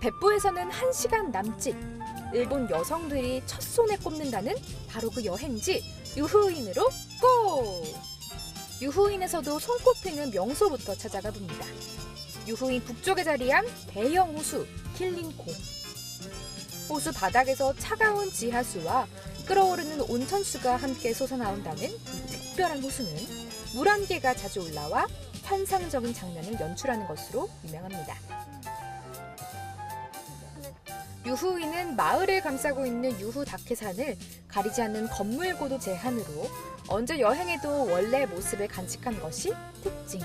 백부에서는 1시간 남짓, 일본 여성들이 첫손에 꼽는다는 바로 그 여행지 유후인으로 고! 유후인에서도 손꼽히는 명소부터 찾아가 봅니다. 유후인 북쪽에 자리한 대형 호수 길린코. 호수 바닥에서 차가운 지하수와 끓어오르는 온천수가 함께 솟아나온다는 이 특별한 호수는 물 한 개가 자주 올라와 환상적인 장면을 연출하는 것으로 유명합니다. 유후인은 마을을 감싸고 있는 유후 다케산을 가리지 않는 건물고도 제한으로 언제 여행해도 원래 모습을 간직한 것이 특징.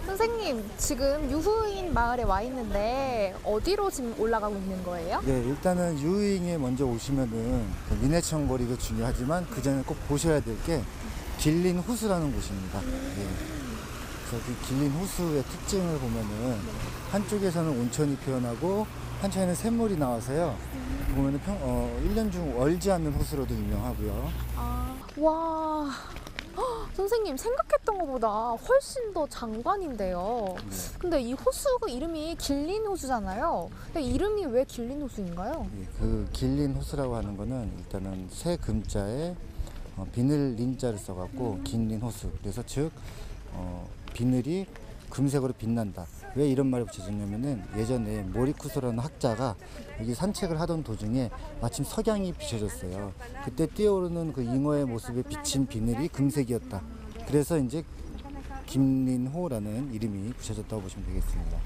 선생님, 지금 유후인 마을에 와 있는데 어디로 지금 올라가고 있는 거예요? 네, 일단은 유후인에 먼저 오시면은 그 민해천 거리도 중요하지만 그 전에 꼭 보셔야 될 게 길린 호수라는 곳입니다. 네. 그래서 그 길린 호수의 특징을 보면은 한쪽에서는 온천이 피어나고 한쪽에는 샘물이 나와서요. 보면은 1년 중 얼지 않는 호수로도 유명하고요. 와, 선생님 생각했던 것보다 훨씬 더 장관인데요. 네. 근데 이 호수 이름이 길린 호수잖아요. 근데 이름이 왜 길린 호수인가요? 예, 그 길린 호수라고 하는 거는 일단은 새 금자에 비늘 린자를 써갖고 길린 호수. 그래서 즉 비늘이 금색으로 빛난다. 왜 이런 말을 붙여졌냐면은 예전에 모리쿠소라는 학자가 여기 산책을 하던 도중에 마침 석양이 비춰졌어요. 그때 뛰어오르는 그 잉어의 모습에 비친 비늘이 금색이었다. 그래서 이제 김린호라는 이름이 붙여졌다고 보시면 되겠습니다.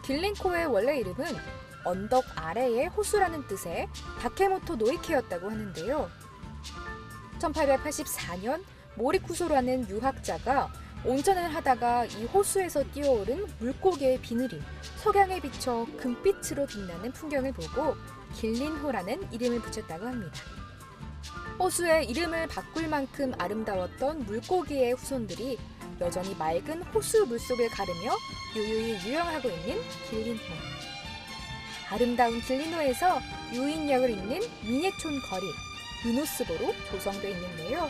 길린코의 원래 이름은 언덕 아래의 호수라는 뜻의 다케모토 노이케였다고 하는데요. 1884년 모리쿠소라는 유학자가 온천을 하다가 이 호수에서 뛰어오른 물고기의 비늘이 석양에 비쳐 금빛으로 빛나는 풍경을 보고 길린호라는 이름을 붙였다고 합니다. 호수의 이름을 바꿀 만큼 아름다웠던 물고기의 후손들이 여전히 맑은 호수 물속을 가르며 유유히 유영하고 있는 길린호. 아름다운 길린호에서 유인역을 잇는 민해촌 거리, 유노스보로 조성되어 있는데요.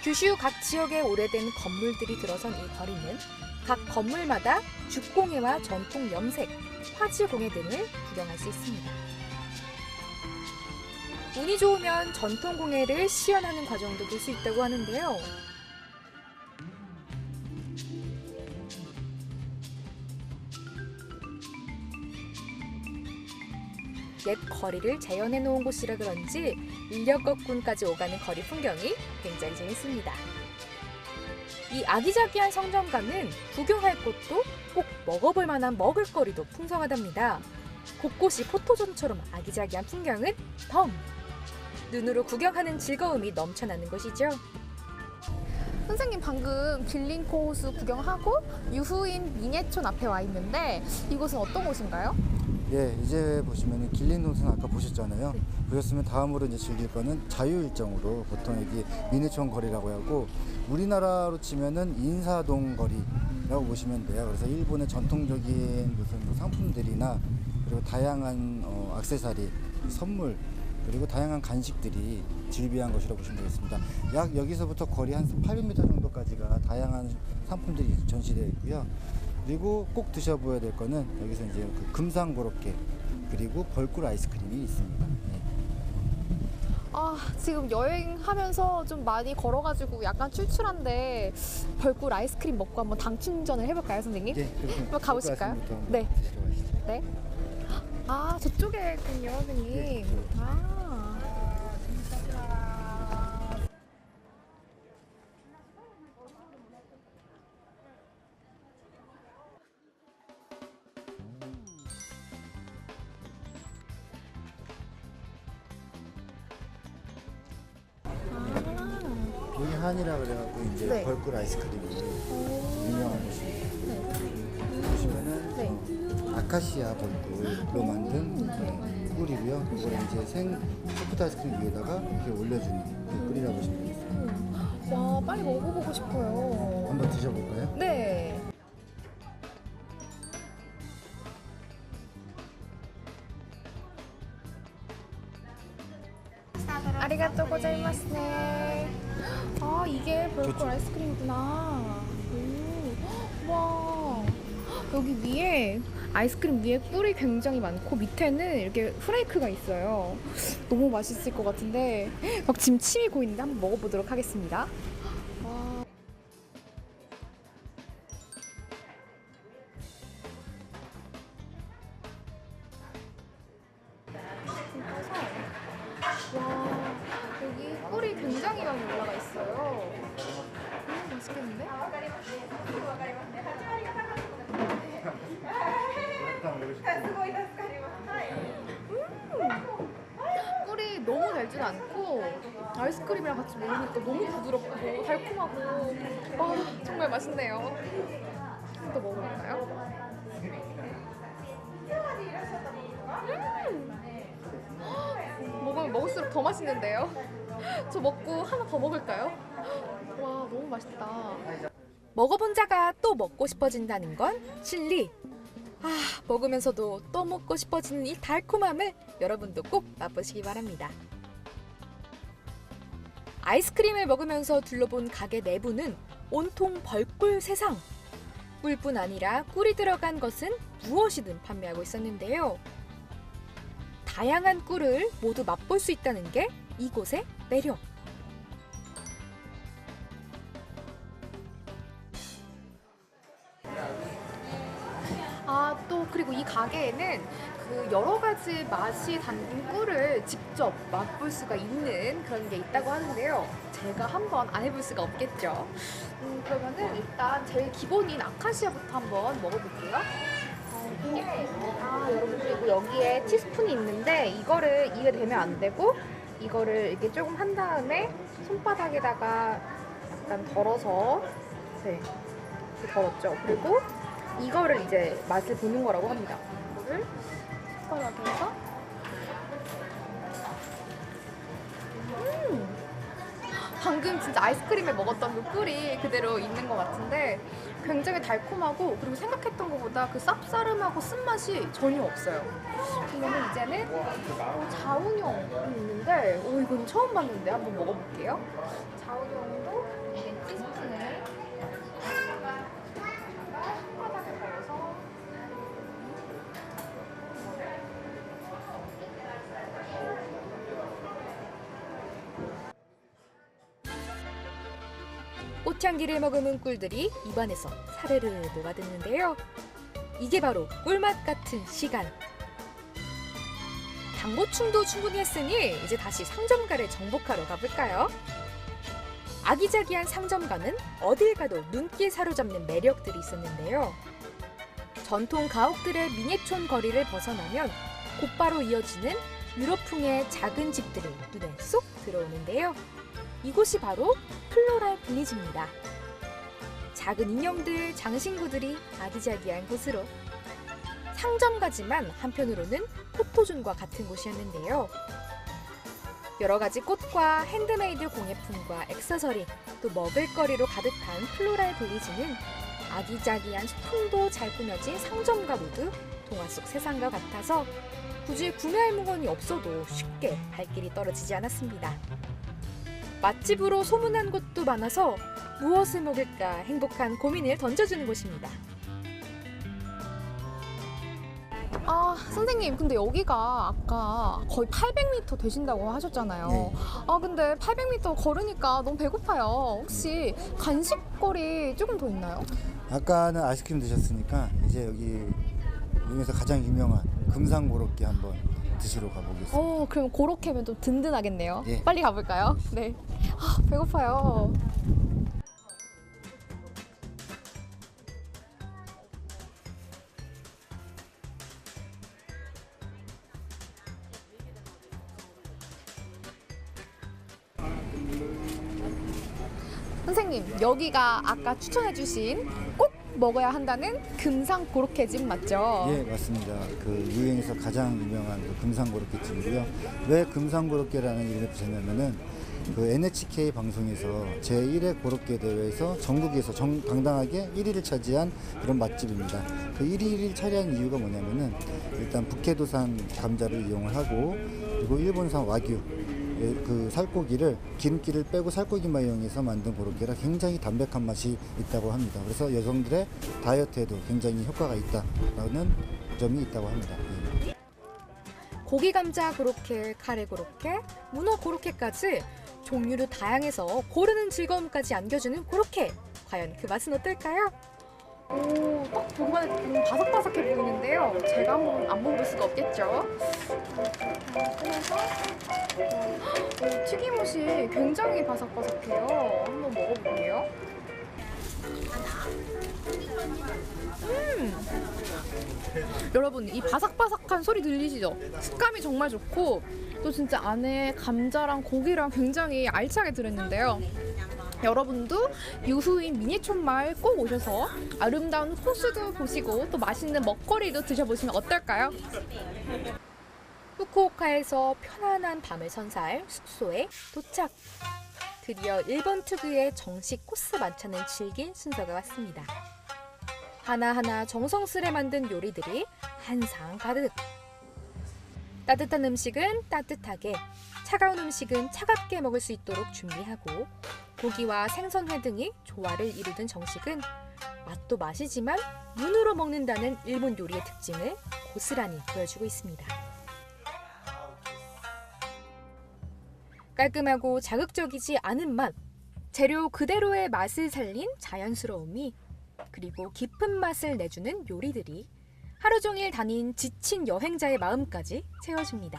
규슈 각 지역의 오래된 건물들이 들어선 이 거리는 각 건물마다 죽공예와 전통 염색, 화지공예 등을 구경할 수 있습니다. 운이 좋으면 전통 공예를 시연하는 과정도 볼 수 있다고 하는데요. 옛 거리를 재현해 놓은 곳이라 그런지 인력거꾼까지 오가는 거리 풍경이 굉장히 재밌습니다. 이 아기자기한 성정감은 구경할 곳도 꼭 먹어볼 만한 먹을거리도 풍성하답니다. 곳곳이 포토존처럼 아기자기한 풍경은 덤! 눈으로 구경하는 즐거움이 넘쳐나는 곳이죠. 선생님 방금 길린코 호수 구경하고 유후인 민해촌 앞에 와 있는데 이곳은 어떤 곳인가요? 예, 이제 보시면은 길린 호수는 아까 보셨잖아요. 보셨으면 다음으로 이제 즐길 거는 자유일정으로 보통 여기 민해촌 거리라고 하고 우리나라로 치면은 인사동 거리라고 보시면 돼요. 그래서 일본의 전통적인 무슨 뭐 상품들이나 그리고 다양한 액세서리, 선물 그리고 다양한 간식들이 즐비한 것이라고 보시면 되겠습니다. 약 여기서부터 거리 한 800m 정도까지가 다양한 상품들이 전시되어 있고요. 그리고 꼭 드셔보아야 될 거는 여기서 이제 그 금상고로케 그리고 벌꿀 아이스크림이 있습니다. 네. 지금 여행하면서 좀 많이 걸어가지고 약간 출출한데 벌꿀 아이스크림 먹고 한번 당 충전을 해볼까요, 선생님? 네, 한번 가보실까요? 네. 드시러 가시죠. 네. 저쪽에 있군요, 선생님. 네, 여기 한이라 그래갖고 이제 네. 벌꿀 아이스크림이 유명한 곳입니다. 보시면은 아카시아 벌꿀로 만든 꿀이고요. 이걸 이제 생 소프트 아이스크림 위에다가 이렇게 올려주는 그 꿀이라고 보시면 되겠습니다. 와, 빨리 먹어보고 싶어요. 한번 드셔볼까요? 네. 아리가또 고자이마스네. 아, 이게 벌꿀 아이스크림이구나. 오, 와. 여기 위에 아이스크림 위에 꿀이 굉장히 많고 밑에는 이렇게 프레이크가 있어요. 너무 맛있을 것 같은데 막 지금 침이 고이는데 한번 먹어보도록 하겠습니다. 와. 와, 여기 꿀이 굉장히 많이 올라가 있어요. 맛있겠는데? 꿀이 너무 달진 않고 아이스크림이랑 같이 먹으니까 너무 부드럽고 달콤하고 와, 정말 맛있네요. 좀 더 먹어볼까요? 먹으면 먹을수록 더 맛있는데요? 저 먹고 하나 더 먹을까요? 와, 너무 맛있다. 먹어본 자가 또 먹고 싶어진다는 건 진리. 아, 먹으면서도 또 먹고 싶어지는 이 달콤함을 여러분도 꼭 맛보시기 바랍니다. 아이스크림을 먹으면서 둘러본 가게 내부는 온통 벌꿀 세상. 꿀뿐 아니라 꿀이 들어간 것은 무엇이든 판매하고 있었는데요. 다양한 꿀을 모두 맛볼 수 있다는 게 이곳의 매력. 아, 또 그리고 이 가게에는 그 여러 가지 맛이 담긴 꿀을 직접 맛볼 수가 있는 그런 게 있다고 하는데요. 제가 한번 안 해볼 수가 없겠죠. 그러면은 일단 제일 기본인 아카시아부터 한번 먹어볼게요. 여러분, 그리고 여기에 티스푼이 있는데 이거를 입에 대면 안 되고 이거를 이렇게 조금 한 다음에 손바닥에다가 약간 덜어서 이렇게 덜었죠. 그리고 이거를 이제 맛을 보는 거라고 합니다. 이거를 손바닥에 해서 방금 진짜 아이스크림에 먹었던 그 꿀이 그대로 있는 것 같은데 굉장히 달콤하고 그리고 생각했던 것보다 그 쌉싸름하고 쓴맛이 전혀 없어요. 그러면 이제는 자운형이 있는데 이건 처음 봤는데 한번 먹어볼게요. 자운형도 이제 티스푼을 손바닥에 걸어서 꽃향기를 머금은 꿀들이 입안에서 사르르 녹아드는데요. 이게 바로 꿀맛 같은 시간. 당보충도 충분히 했으니 이제 다시 상점가를 정복하러 가볼까요? 아기자기한 상점가는 어딜 가도 눈길 사로잡는 매력들이 있었는데요. 전통 가옥들의 민예촌 거리를 벗어나면 곧바로 이어지는 유럽풍의 작은 집들이 눈에 쏙 들어오는데요. 이곳이 바로 플로랄 빌리지입니다. 작은 인형들, 장신구들이 아기자기한 곳으로. 상점가지만 한편으로는 포토존과 같은 곳이었는데요. 여러 가지 꽃과 핸드메이드 공예품과 액세서리, 또 먹을거리로 가득한 플로랄 빌리지는 아기자기한 소품도 잘 꾸며진 상점가 모두 동화 속 세상과 같아서 굳이 구매할 물건이 없어도 쉽게 발길이 떨어지지 않았습니다. 맛집으로 소문난 곳도 많아서 무엇을 먹을까 행복한 고민을 던져주는 곳입니다. 아, 선생님, 근데 여기가 아까 거의 800m 되신다고 하셨잖아요. 네. 아, 근데 800m 걸으니까 너무 배고파요. 혹시 간식거리 조금 더 있나요? 아까는 아이스크림 드셨으니까 이제 여기에서 가장 유명한 금상고로케 한번 드시러 가보겠습니다. 그럼 고로케면 좀 든든하겠네요. 예. 빨리 가볼까요? 네. 아, 배고파요. 선생님, 여기가 아까 추천해주신 꼭 먹어야 한다는 금상고로케집 맞죠? 예, 맞습니다. 그 유행에서 가장 유명한 그 금상고로케집이고요. 왜 금상고로케라는 이름을 붙였냐면은 그 NHK 방송에서 제1회 고로케 대회에서 전국에서 당당하게 1위를 차지한 그런 맛집입니다. 그 1위를 차지한 이유가 뭐냐면은 일단 북해도산 감자를 이용을 하고 그리고 일본산 와규 그 살코기를 기름기를 빼고 살코기만 이용해서 만든 고로케라 굉장히 담백한 맛이 있다고 합니다. 그래서 여성들의 다이어트에도 굉장히 효과가 있다라는 점이 있다고 합니다. 예. 고기 감자 고로케, 카레 고로케, 문어 고로케까지 종류도 다양해서 고르는 즐거움까지 안겨주는 고로케. 과연 그 맛은 어떨까요? 오, 딱 보기만 해도 바삭바삭해 보이는데요. 제가 한번 안 먹을 수가 없겠죠. 그래서 튀김옷이 굉장히 바삭바삭해요. 한번 먹어볼게요. 여러분, 이 바삭바삭한 소리 들리시죠? 식감이 정말 좋고 또 진짜 안에 감자랑 고기랑 굉장히 알차게 들었는데요. 여러분도 유후인 미니촌 마을 꼭 오셔서 아름다운 호수도 보시고 또 맛있는 먹거리도 드셔보시면 어떨까요? 후쿠오카에서 편안한 밤을 선사할 숙소에 도착. 드디어 일본 특유의 정식 코스 만찬을 즐길 순서가 왔습니다. 하나하나 정성스레 만든 요리들이 한 상 가득. 따뜻한 음식은 따뜻하게, 차가운 음식은 차갑게 먹을 수 있도록 준비하고 고기와 생선회 등이 조화를 이루던 정식은 맛도 맛이지만 눈으로 먹는다는 일본 요리의 특징을 고스란히 보여주고 있습니다. 깔끔하고 자극적이지 않은 맛, 재료 그대로의 맛을 살린 자연스러움이, 그리고 깊은 맛을 내주는 요리들이 하루 종일 다닌 지친 여행자의 마음까지 채워줍니다.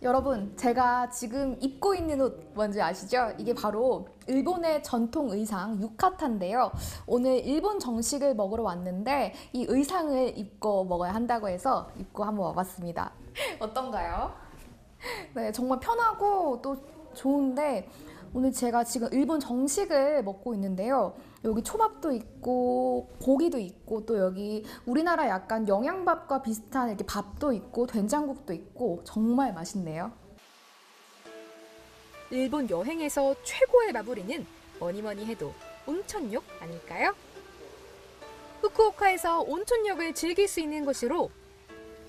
여러분, 제가 지금 입고 있는 옷 뭔지 아시죠? 이게 바로 일본의 전통 의상 유카타인데요. 오늘 일본 정식을 먹으러 왔는데 이 의상을 입고 먹어야 한다고 해서 입고 한번 와봤습니다. 어떤가요? 네, 정말 편하고 또 좋은데 오늘 제가 지금 일본 정식을 먹고 있는데요. 여기 초밥도 있고 고기도 있고 또 여기 우리나라 약간 영양밥과 비슷한 이렇게 밥도 있고 된장국도 있고 정말 맛있네요. 일본 여행에서 최고의 마무리는 뭐니뭐니 해도 온천욕 아닐까요? 후쿠오카에서 온천욕을 즐길 수 있는 곳으로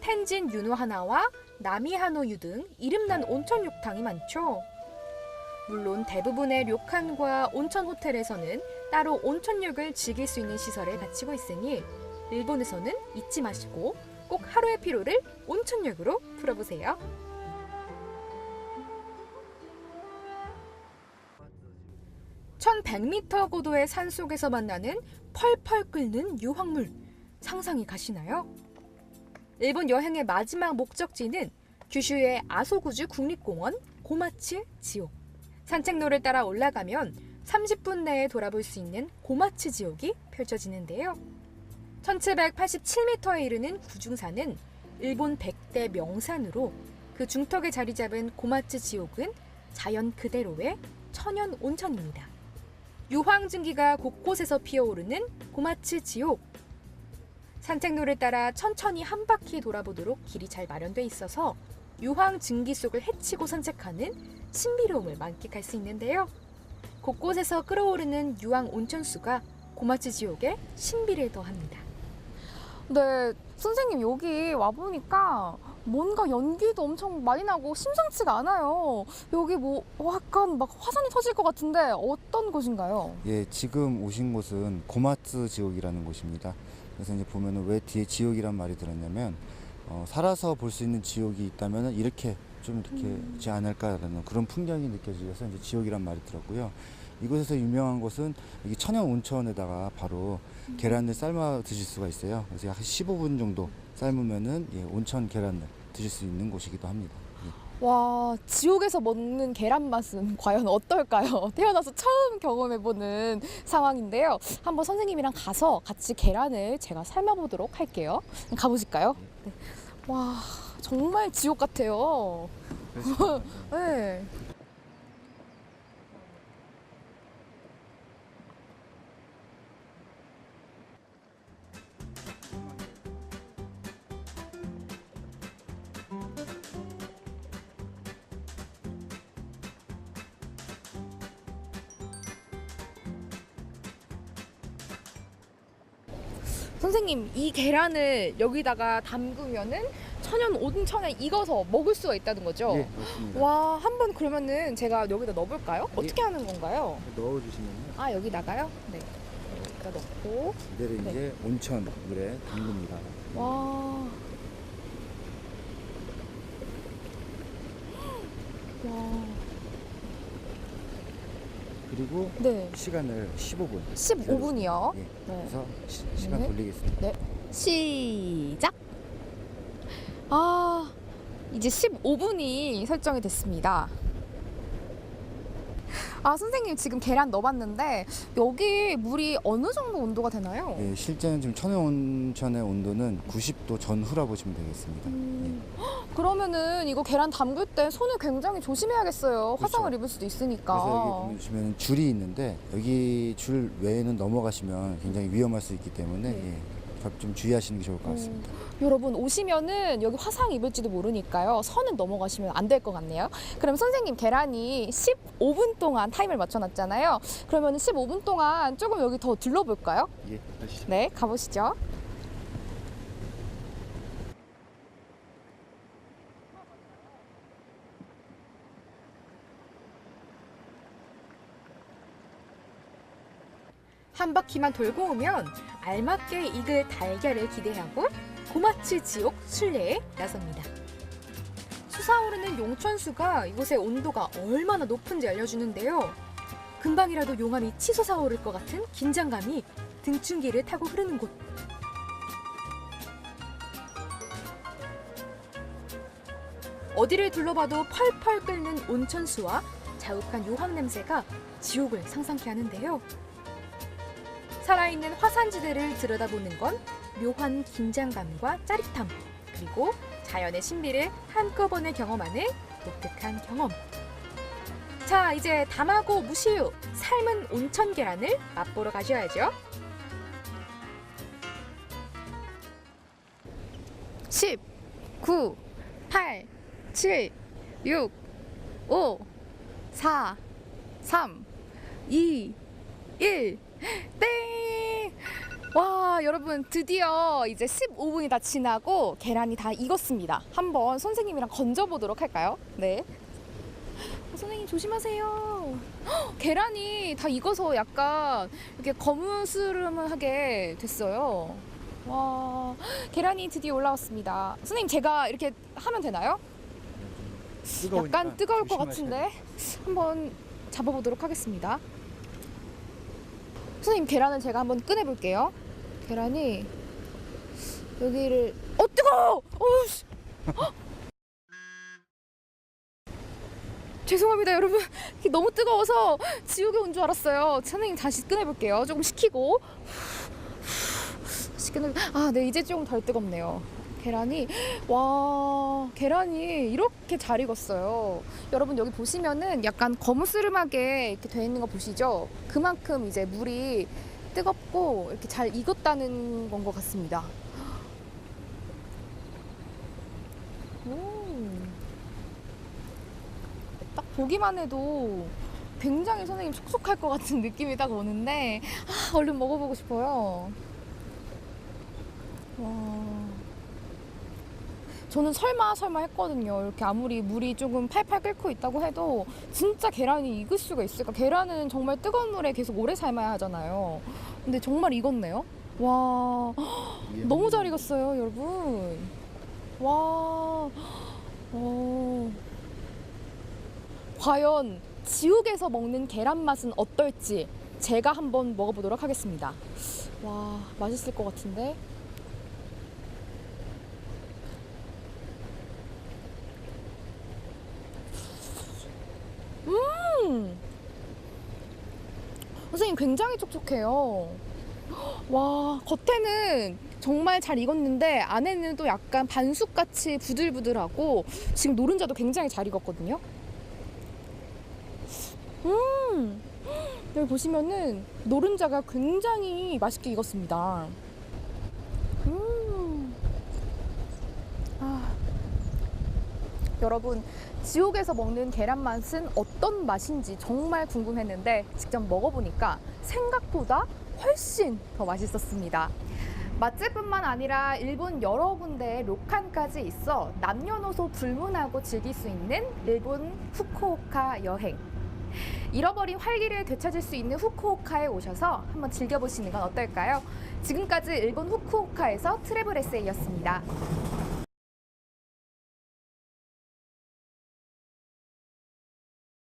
텐진 유노하나와 나미하노유 등 이름난 온천욕탕이 많죠. 물론 대부분의 료칸과 온천 호텔에서는 따로 온천욕을 즐길 수 있는 시설을 갖추고 있으니 일본에서는 잊지 마시고 꼭 하루의 피로를 온천욕으로 풀어보세요. (1100m) 고도의 산속에서 만나는 펄펄 끓는 유황물, 상상이 가시나요? 일본 여행의 마지막 목적지는 규슈의 아소구주 국립공원 고마츠 지옥. 산책로를 따라 올라가면 30분 내에 돌아볼 수 있는 고마츠 지옥이 펼쳐지는데요. 1787m에 이르는 구중산은 일본 100대 명산으로 그 중턱에 자리 잡은 고마츠 지옥은 자연 그대로의 천연 온천입니다. 유황증기가 곳곳에서 피어오르는 고마츠 지옥. 산책로를 따라 천천히 한 바퀴 돌아보도록 길이 잘 마련돼 있어서 유황증기 속을 헤치고 산책하는 신비로움을 만끽할 수 있는데요. 곳곳에서 끓어오르는 유황 온천수가 고마츠 지옥의 신비를 더합니다. 네, 선생님 여기 와보니까 뭔가 연기도 엄청 많이 나고 심상치가 않아요. 여기 뭐 약간 막 화산이 터질 것 같은데 어떤 곳인가요? 예, 지금 오신 곳은 고마츠 지옥이라는 곳입니다. 그래서 이제 보면은 왜 뒤에 지옥이란 말이 들었냐면 살아서 볼 수 있는 지옥이 있다면 이렇게 좀 이렇게지 않을까라는 그런 풍경이 느껴지셔서 이제 지옥이란 말이 들었고요. 이곳에서 유명한 곳은 여기 천연 온천에다가 바로 계란을 삶아 드실 수가 있어요. 그래서 약 15분 정도 삶으면은 온천 계란을 드실 수 있는 곳이기도 합니다. 와, 지옥에서 먹는 계란 맛은 과연 어떨까요? 태어나서 처음 경험해보는 상황인데요. 한번 선생님이랑 가서 같이 계란을 제가 삶아보도록 할게요. 가보실까요? 네. 와, 정말 지옥 같아요. 네. 선생님, 이 계란을 여기다가 담그면은 천연 온천에 익어서 먹을 수가 있다는 거죠? 예, 맞습니다. 와, 한번 그러면은 제가 여기다 넣어볼까요? 어떻게 하는 건가요? 넣어주시면요. 아, 여기다가요? 네. 여기다 넣고. 이대로 네. 이제 온천 물에 담깁니다. 와. 와. 그리고 네. 시간을 15분. 15분이요. 예. 네. 그래서 시간 네. 돌리겠습니다. 네. 시작. 아, 이제 15분이 설정이 됐습니다. 아, 선생님 지금 계란 넣어봤는데 여기 물이 어느 정도 온도가 되나요? 예, 실제는 지금 천연 온천의 온도는 90도 전후라 보시면 되겠습니다. 그러면은 이거 계란 담글 때 손을 굉장히 조심해야겠어요. 화상을 입을 수도 있으니까. 그래서 여기 보시면 줄이 있는데 여기 줄 외에는 넘어가시면 굉장히 위험할 수 있기 때문에 네. 예, 좀 주의하시는 게 좋을 것 같습니다. 여러분 오시면은 여기 화상 입을지도 모르니까요. 선은 넘어가시면 안 될 것 같네요. 그럼 선생님 계란이 15분 동안 타임을 맞춰놨잖아요. 그러면 15분 동안 조금 여기 더 둘러볼까요? 예, 가시죠. 네, 가보시죠. 한 바퀴만 돌고 오면 알맞게 익을 달걀을 기대하고 고마치 지옥 순례에 나섭니다. 솟아오르는 용천수가 이곳의 온도가 얼마나 높은지 알려주는데요. 금방이라도 용암이 치솟아오를 것 같은 긴장감이 등줄기를 타고 흐르는 곳. 어디를 둘러봐도 펄펄 끓는 온천수와 자욱한 유황 냄새가 지옥을 상상케 하는데요. 살아있는 화산지대를 들여다보는 건 묘한 긴장감과 짜릿함, 그리고 자연의 신비를 한꺼번에 경험하는 독특한 경험. 자, 이제 담하고 무시유 삶은 온천 계란을 맛보러 가셔야죠. 10, 9, 8, 7, 6, 5, 4, 3, 2, 1. 땡! 와, 여러분 드디어 이제 15분이 다 지나고 계란이 다 익었습니다. 한번 선생님이랑 건져보도록 할까요? 네. 선생님 조심하세요. 헉, 계란이 다 익어서 약간 이렇게 거무스름하게 됐어요. 와, 계란이 드디어 올라왔습니다. 선생님 제가 이렇게 하면 되나요? 뜨거우니까 약간 뜨거울 것 조심하셔야 같은데 한번 잡아보도록 하겠습니다. 선생님 계란을 제가 한번 꺼내 볼게요. 계란이 여기를 뜨거워! 어우씨! 죄송합니다 여러분. 이게 너무 뜨거워서 지옥에 온 줄 알았어요. 선생님 다시 꺼내 볼게요. 조금 식히고. 다시 꺼내. 아, 네, 이제 좀 덜 뜨겁네요. 계란이, 와, 계란이 이렇게 잘 익었어요. 여러분 여기 보시면은 약간 거무스름하게 이렇게 돼 있는 거 보시죠? 그만큼 이제 물이 뜨겁고 이렇게 잘 익었다는 건 것 같습니다. 딱 보기만 해도 굉장히 선생님 촉촉할 것 같은 느낌이 딱 오는데, 아, 얼른 먹어보고 싶어요. 와. 저는 설마 했거든요. 이렇게 아무리 물이 조금 팔팔 끓고 있다고 해도 진짜 계란이 익을 수가 있을까? 계란은 정말 뜨거운 물에 계속 오래 삶아야 하잖아요. 근데 정말 익었네요. 와, 너무 잘 익었어요, 여러분. 와, 과연 지옥에서 먹는 계란 맛은 어떨지 제가 한번 먹어보도록 하겠습니다. 와, 맛있을 것 같은데. 선생님 굉장히 촉촉해요. 와, 겉에는 정말 잘 익었는데 안에는 또 약간 반숙같이 부들부들하고 지금 노른자도 굉장히 잘 익었거든요. 여기 보시면은 노른자가 굉장히 맛있게 익었습니다. 여러분, 지옥에서 먹는 계란 맛은 어떤 맛인지 정말 궁금했는데 직접 먹어보니까 생각보다 훨씬 더 맛있었습니다. 맛집뿐만 아니라 일본 여러 군데에 료칸까지 있어 남녀노소 불문하고 즐길 수 있는 일본 후쿠오카 여행. 잃어버린 활기를 되찾을 수 있는 후쿠오카에 오셔서 한번 즐겨보시는 건 어떨까요? 지금까지 일본 후쿠오카에서 트래블 에세이였습니다.